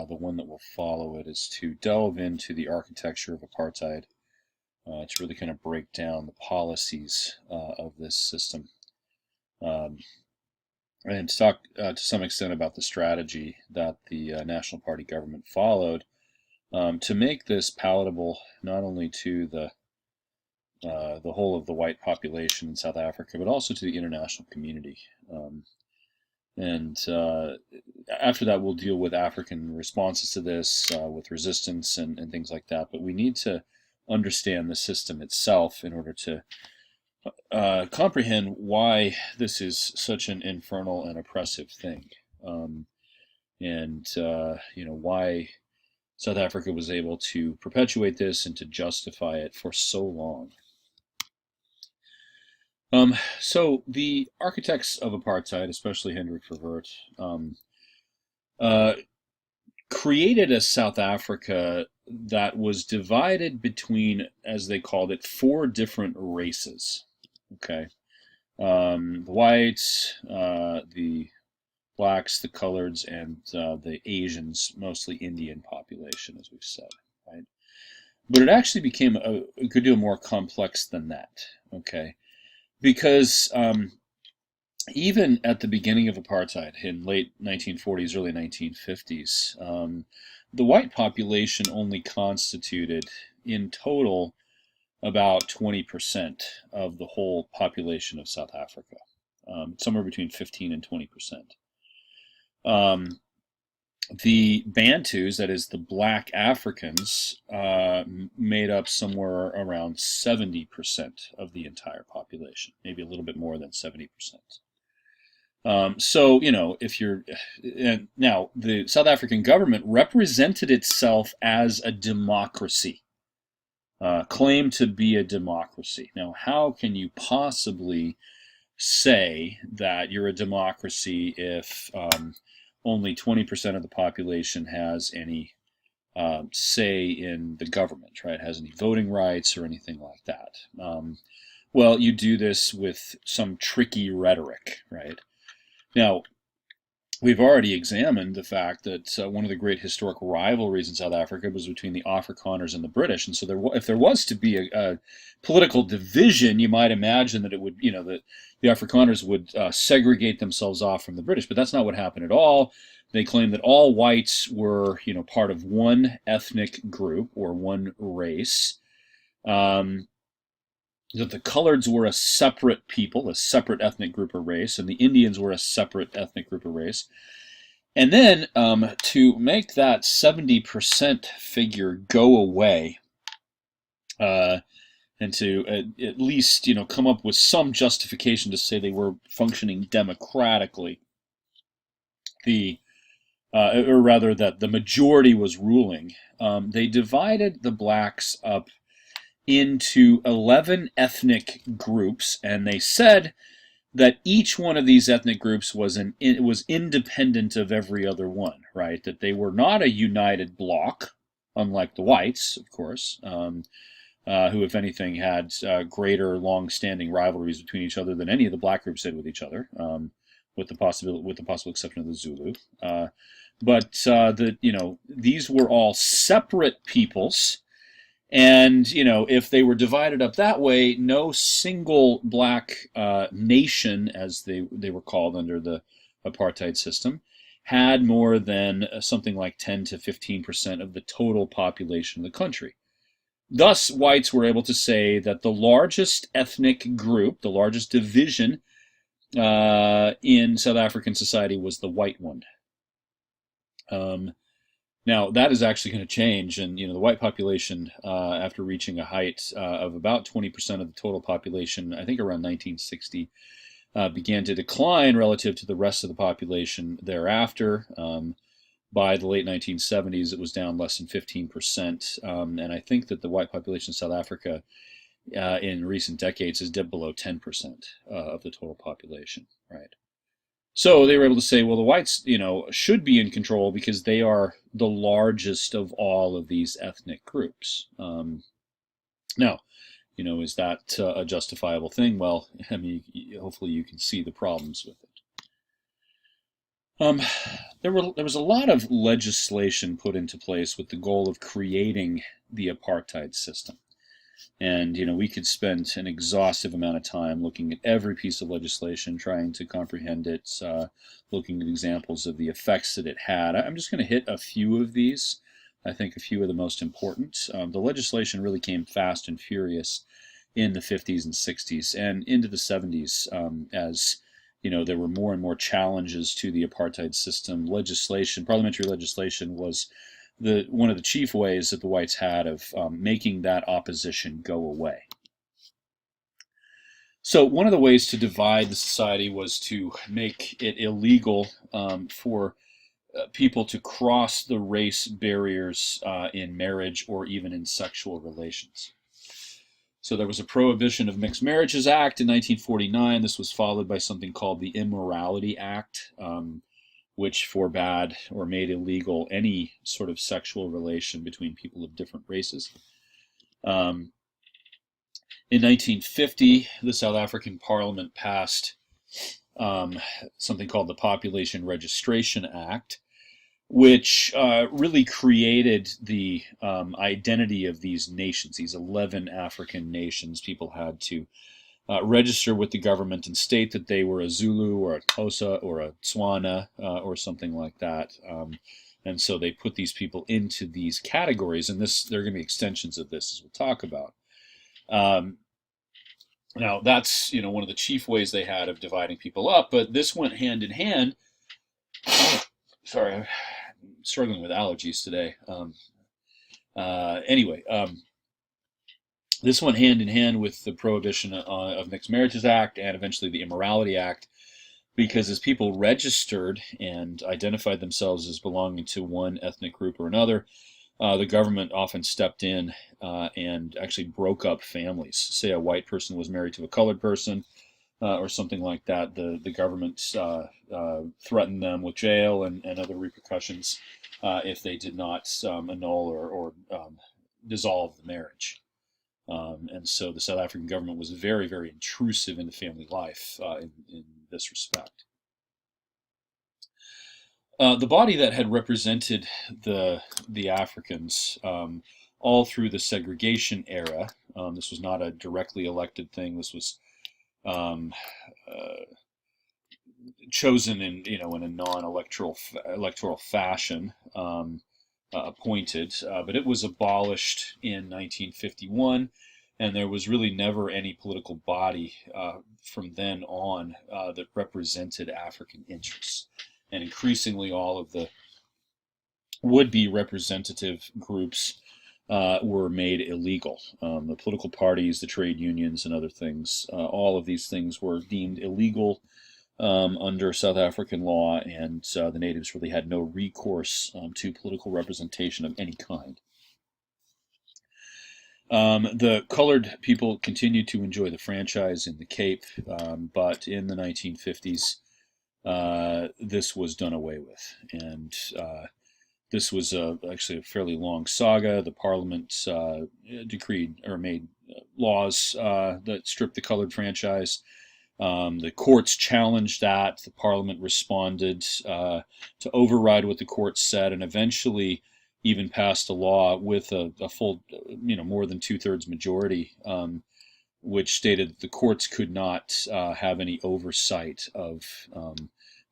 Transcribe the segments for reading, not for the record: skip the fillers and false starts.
the one that will follow it, is to delve into the architecture of apartheid, to really kind of break down the policies of this system, and to talk to some extent about the strategy that the National Party government followed to make this palatable not only to the whole of the white population in South Africa, but also to the international community. And after that, we'll deal with African responses to this, with resistance and things like that. But we need to understand the system itself in order to comprehend why this is such an infernal and oppressive thing, and why South Africa was able to perpetuate this and to justify it for so long. So the architects of apartheid, especially Hendrik Verwoerd, created a South Africa that was divided between, as they called it, 4 different races. Okay, the whites, the blacks, the coloreds, and the Asians, mostly Indian population, as we've said, right? But it actually became a good deal more complex than that. Okay. Because even at the beginning of apartheid, in late 1940s, early 1950s, the white population only constituted, in total, about 20% of the whole population of South Africa, somewhere between 15 and 20%. The Bantus, that is the black Africans, made up somewhere around 70% of the entire population, maybe a little bit more than 70%. So, if you're... now, the South African government represented itself as a democracy, claimed to be a democracy. Now, how can you possibly say that you're a democracy if... only 20% of the population has any say in the government, right? Has any voting rights or anything like that. Well, you do this with some tricky rhetoric, right? Now, we've already examined the fact that one of the great historical rivalries in South Africa was between the Afrikaners and the British, and so if there was to be a political division, you might imagine that it would, that the Afrikaners would segregate themselves off from the British, but that's not what happened at all. They claimed that all whites were, part of one ethnic group or one race. That the coloreds were a separate people, a separate ethnic group or race, and the Indians were a separate ethnic group or race. And then to make that 70% figure go away, and to at least come up with some justification to say they were functioning democratically, or rather that the majority was ruling, they divided the blacks up into 11 ethnic groups, and they said that each one of these ethnic groups was independent of every other one, right? That they were not a united bloc, unlike the whites, of course, who, if anything, had greater long-standing rivalries between each other than any of the black groups did with each other, with the possible exception of the Zulu. But these were all separate peoples. And, if they were divided up that way, no single black nation, as they were called under the apartheid system, had more than something like 10 to 15% of the total population of the country. Thus, whites were able to say that the largest ethnic group, the largest division in South African society was the white one. Now, that is actually going to change, and the white population, after reaching a height of about 20% of the total population, I think around 1960, began to decline relative to the rest of the population thereafter. By the late 1970s, it was down less than 15%, and I think that the white population of South Africa in recent decades has dipped below 10% of the total population, right? So they were able to say, well, the whites, should be in control because they are the largest of all of these ethnic groups. Now, is that a justifiable thing? Well, I mean, hopefully you can see the problems with it. Um, there was a lot of legislation put into place with the goal of creating the apartheid system. And, we could spend an exhaustive amount of time looking at every piece of legislation, trying to comprehend it, looking at examples of the effects that it had. I'm just going to hit a few of these. I think a few of the most important. The legislation really came fast and furious in the 50s and 60s and into the 70s, as there were more and more challenges to the apartheid system. Parliamentary legislation was one of the chief ways that the whites had of making that opposition go away. So one of the ways to divide the society was to make it illegal for people to cross the race barriers in marriage or even in sexual relations. So there was a Prohibition of Mixed Marriages Act in 1949. This was followed by something called the Immorality Act, which forbade or made illegal any sort of sexual relation between people of different races. In 1950, the South African Parliament passed something called the Population Registration Act, which really created the identity of these nations, these 11 African nations. People had to register with the government and state that they were a Zulu or a Xhosa or a Tswana or something like that. And so they put these people into these categories, and there are going to be extensions of this, as we'll talk about. Now, that's one of the chief ways they had of dividing people up, but this went hand in hand. Sorry, I'm struggling with allergies today. Anyway, this went hand in hand with the Prohibition of Mixed Marriages Act and eventually the Immorality Act, because as people registered and identified themselves as belonging to one ethnic group or another, the government often stepped in and actually broke up families. Say a white person was married to a colored person or something like that, the government threatened them with jail and other repercussions if they did not annul or dissolve the marriage. And so the South African government was very, very intrusive into family life in this respect. The body that had represented the Africans all through the segregation era, this was not a directly elected thing. This was chosen in a non-electoral fashion, appointed, but it was abolished in 1951, and there was really never any political body from then on that represented African interests. And increasingly, all of the would-be representative groups were made illegal. The political parties, the trade unions, and other things, all of these things were deemed illegal under South African law, and the natives really had no recourse to political representation of any kind. The colored people continued to enjoy the franchise in the Cape, but in the 1950s, this was done away with, and this was actually a fairly long saga. The Parliament decreed or made laws that stripped the colored franchise. The courts challenged that. The Parliament responded to override what the courts said, and eventually even passed a law with a full, more than 2/3 majority, which stated that the courts could not have any oversight of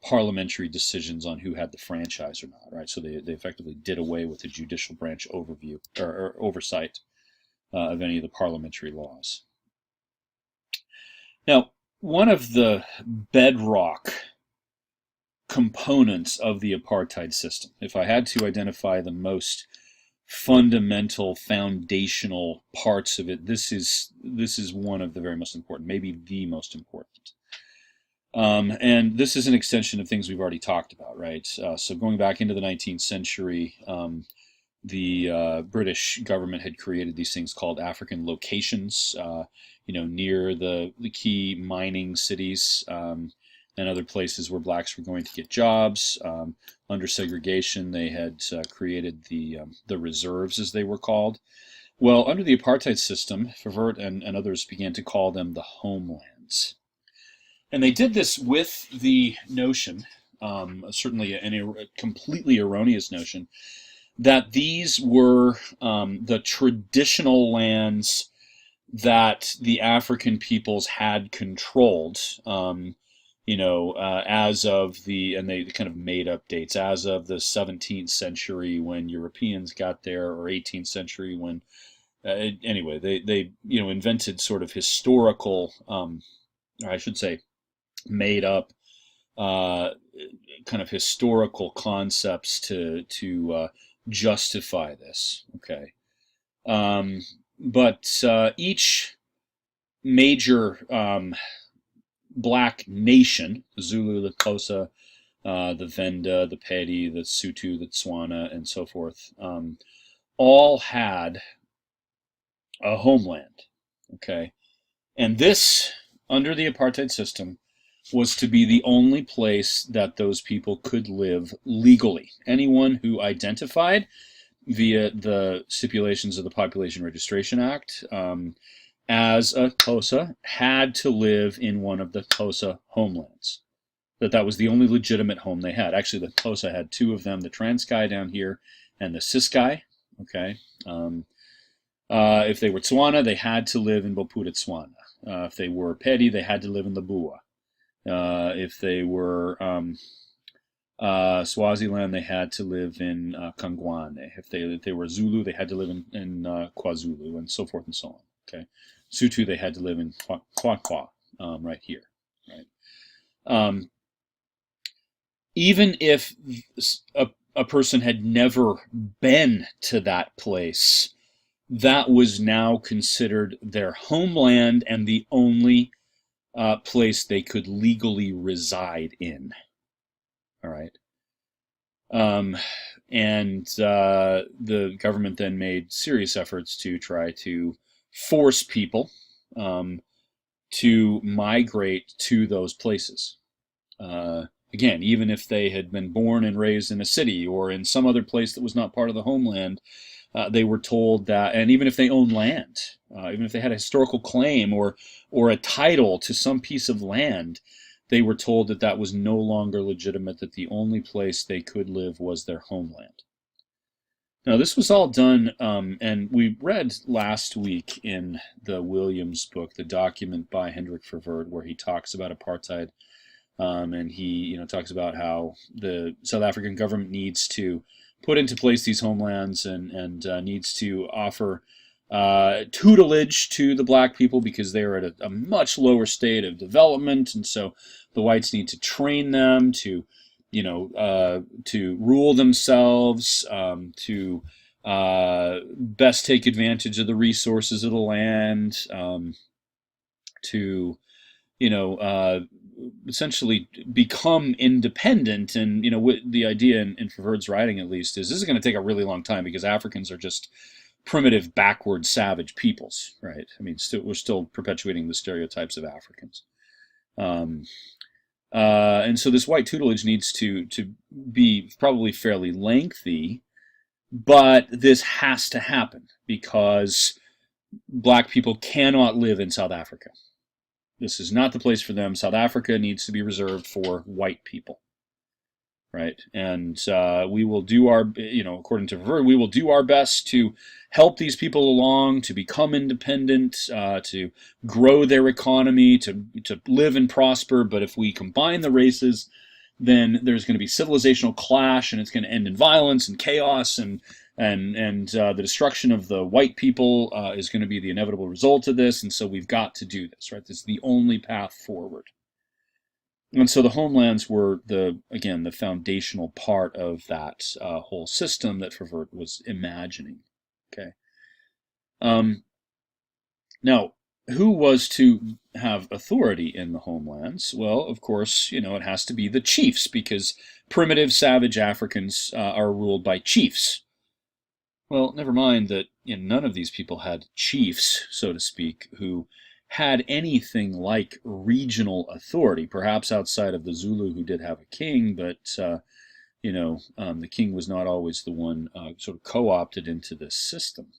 parliamentary decisions on who had the franchise or not. Right, so they effectively did away with the judicial branch overview or oversight of any of the parliamentary laws. Now, one of the bedrock components of the apartheid system, if I had to identify the most fundamental, foundational parts of it, this is one of the very most important, maybe the most important. And this is an extension of things we've already talked about, right? So going back into the 19th century, the British government had created these things called African locations, near the key mining cities and other places where blacks were going to get jobs. Under segregation, they had created the reserves, as they were called. Well, under the apartheid system, Verwoerd and others began to call them the homelands. And they did this with the notion certainly a completely erroneous notion, that these were the traditional lands that the African peoples had controlled, as of and they kind of made up dates, as of the 17th century when Europeans got there, or 18th century when, anyway, they invented sort of historical, or I should say, made up kind of historical concepts to justify this. Okay. But each major black nation, the Zulu, the Xhosa, the Venda, the Pedi, the Sotho, the Tswana, and so forth, all had a homeland. Okay. And this, under the apartheid system, was to be the only place that those people could live legally. Anyone who identified via the stipulations of the Population Registration Act as a Xhosa had to live in one of the Xhosa homelands. That was the only legitimate home they had. Actually, the Xhosa had two of them, the Transkei down here and the Ciskei. Okay. If they were Tswana, they had to live in Boputa, Tswana. If they were Pedi, they had to live in the Bua. If they were Swaziland, they had to live in Kangwane. If they were Zulu, they had to live in KwaZulu, and so forth and so on. Okay, Sotho, they had to live in Kwakwa, right here. Right. Even if a person had never been to that place, that was now considered their homeland and the only place they could legally reside in. All right. And the government then made serious efforts to try to force people to migrate to those places. Again, even if they had been born and raised in a city or in some other place that was not part of the homeland, they were told that, and even if they owned land, even if they had a historical claim or a title to some piece of land, they were told that that was no longer legitimate, that the only place they could live was their homeland. Now, this was all done, and we read last week in the Williams book, the document by Hendrik Verwoerd, where he talks about apartheid, and he talks about how the South African government needs to put into place these homelands and needs to offer tutelage to the black people because they are at a much lower state of development, and so the whites need to train them to rule themselves, to best take advantage of the resources of the land, to essentially become independent. And the idea in Verwoerd's writing, at least, is this is going to take a really long time because Africans are just primitive, backward, savage peoples, right? I mean, we're still perpetuating the stereotypes of Africans. And so this white tutelage needs to be probably fairly lengthy, but this has to happen because black people cannot live in South Africa. This is not the place for them. South Africa needs to be reserved for white people. Right, and we will do our, according to Verwoerd, we will do our best to help these people along, to become independent, to grow their economy, to live and prosper. But if we combine the races, then there's going to be civilizational clash, and it's going to end in violence and chaos, and the destruction of the white people is going to be the inevitable result of this. And so we've got to do this. Right, this is the only path forward. And so the homelands were the foundational part of that whole system that Verwoerd was imagining. Okay. Now, who was to have authority in the homelands? Well, of course, it has to be the chiefs, because primitive, savage Africans are ruled by chiefs. Well, never mind that none of these people had chiefs, so to speak, who had anything like regional authority, perhaps outside of the Zulu, who did have a king, but the king was not always the one sort of co-opted into this system.